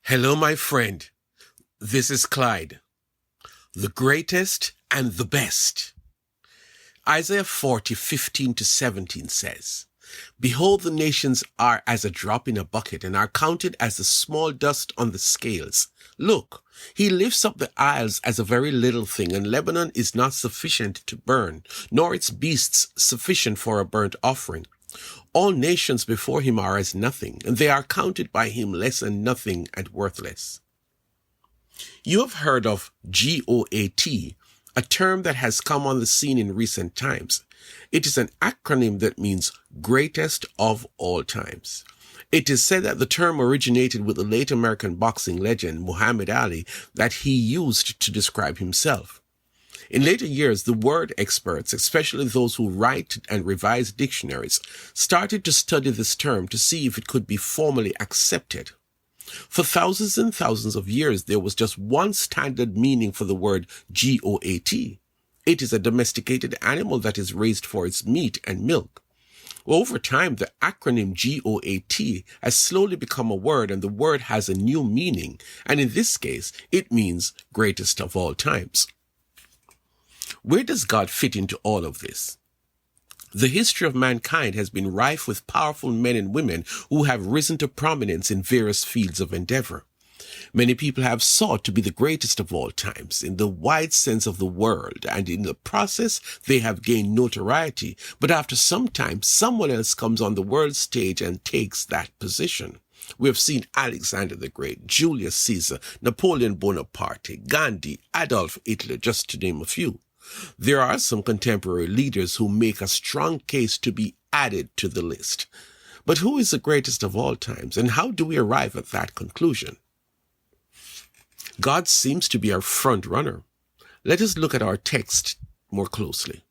Hello, my friend. This is Clyde, the greatest and the best. Isaiah 40:15-17 says, "Behold, the nations are as a drop in a bucket and are counted as the small dust on the scales. Look, he lifts up the isles as a very little thing, and Lebanon is not sufficient to burn, nor its beasts sufficient for a burnt offering. All nations before him are as nothing, and they are counted by him less than nothing and worthless." You have heard of GOAT, a term that has come on the scene in recent times. It is an acronym that means greatest of all times. It is said that the term originated with the late American boxing legend Muhammad Ali that he used to describe himself. In later years, the word experts, especially those who write and revise dictionaries, started to study this term to see if it could be formally accepted. For thousands and thousands of years, there was just one standard meaning for the word GOAT. It is a domesticated animal that is raised for its meat and milk. Over time, the acronym GOAT has slowly become a word, and the word has a new meaning, and in this case, it means greatest of all times. Where does God fit into all of this? The history of mankind has been rife with powerful men and women who have risen to prominence in various fields of endeavor. Many people have sought to be the greatest of all times in the wide sense of the word, and in the process they have gained notoriety, but after some time someone else comes on the world stage and takes that position. We have seen Alexander the Great, Julius Caesar, Napoleon Bonaparte, Gandhi, Adolf Hitler, just to name a few. There are some contemporary leaders who make a strong case to be added to the list. But who is the greatest of all times, and how do we arrive at that conclusion? God seems to be our front runner. Let us look at our text more closely.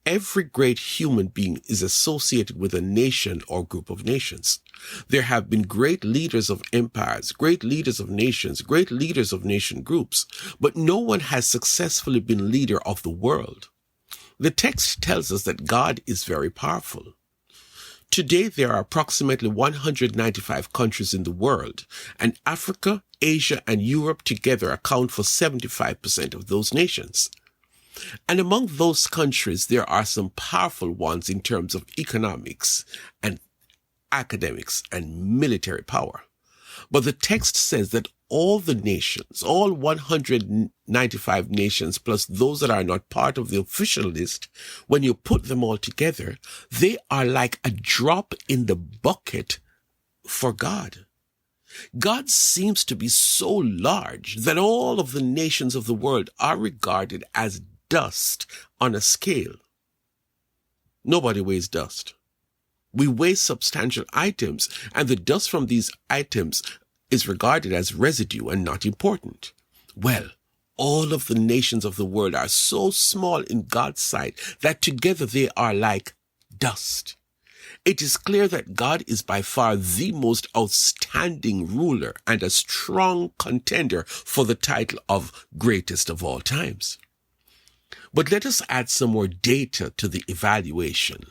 Every great human being is associated with a nation or group of nations. There have been great leaders of empires, great leaders of nations, great leaders of nation groups, but no one has successfully been leader of the world. The text tells us that God is very powerful. Today, there are approximately 195 countries in the world, and Africa, Asia, and Europe together account for 75% of those nations. And among those countries, there are some powerful ones in terms of economics and academics and military power. But the text says that all the nations, all 195 nations, plus those that are not part of the official list, when you put them all together, they are like a drop in the bucket for God. God seems to be so large that all of the nations of the world are regarded as dust on a scale. Nobody weighs dust. We weigh substantial items, and the dust from these items is regarded as residue and not important. Well, all of the nations of the world are so small in God's sight that together they are like dust. It is clear that God is by far the most outstanding ruler and a strong contender for the title of greatest of all times. But let us add some more data to the evaluation.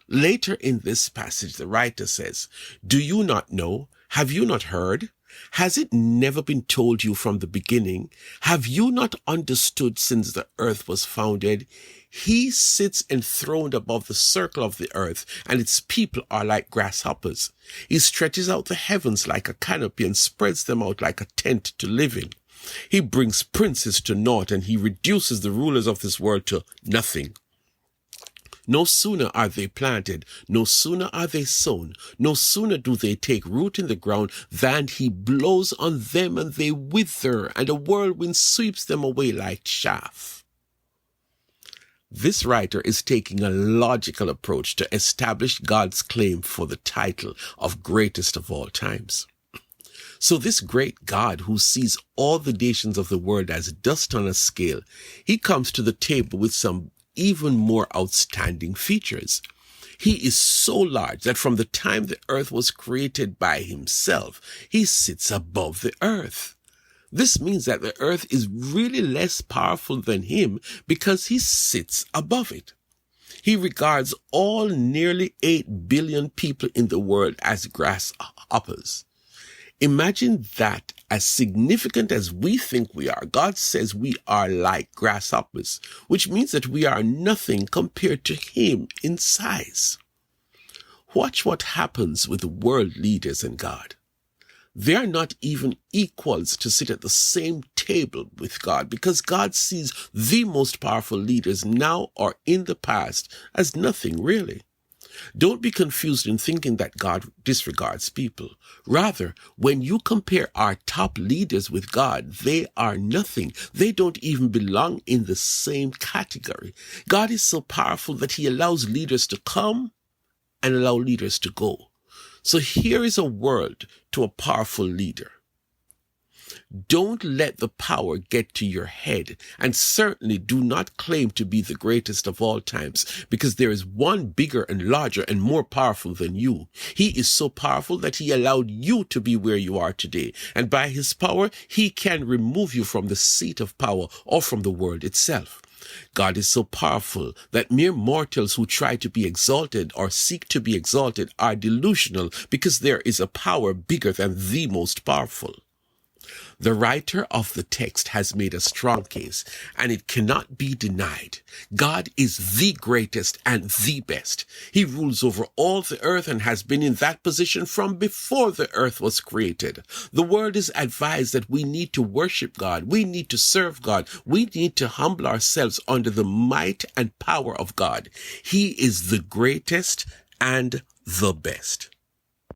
Later in this passage, the writer says, "Do you not know? Have you not heard? Has it never been told you from the beginning? Have you not understood since the earth was founded? He sits enthroned above the circle of the earth, and its people are like grasshoppers. He stretches out the heavens like a canopy and spreads them out like a tent to live in. He brings princes to naught, and he reduces the rulers of this world to nothing. No sooner are they planted, no sooner are they sown, no sooner do they take root in the ground than he blows on them and they wither, and a whirlwind sweeps them away like chaff." This writer is taking a logical approach to establish God's claim for the title of greatest of all times. So this great God who sees all the nations of the world as dust on a scale, he comes to the table with some even more outstanding features. He is so large that from the time the earth was created by himself, he sits above the earth. This means that the earth is really less powerful than him because he sits above it. He regards all nearly 8 billion people in the world as grasshoppers. Imagine that as significant as we think we are. God says we are like grasshoppers, which means that we are nothing compared to him in size. Watch what happens with world leaders and God. They are not even equals to sit at the same table with God, because God sees the most powerful leaders now or in the past as nothing really. Don't be confused in thinking that God disregards people. Rather, when you compare our top leaders with God, they are nothing. They don't even belong in the same category. God is so powerful that he allows leaders to come and allow leaders to go. So here is a word to a powerful leader. Don't let the power get to your head, and certainly do not claim to be the greatest of all times, because there is one bigger and larger and more powerful than you. He is so powerful that he allowed you to be where you are today, and by his power, he can remove you from the seat of power or from the world itself. God is so powerful that mere mortals who try to be exalted or seek to be exalted are delusional, because there is a power bigger than the most powerful. The writer of the text has made a strong case, and it cannot be denied. God is the greatest and the best. He rules over all the earth and has been in that position from before the earth was created. The world is advised that we need to worship God. We need to serve God. We need to humble ourselves under the might and power of God. He is the greatest and the best.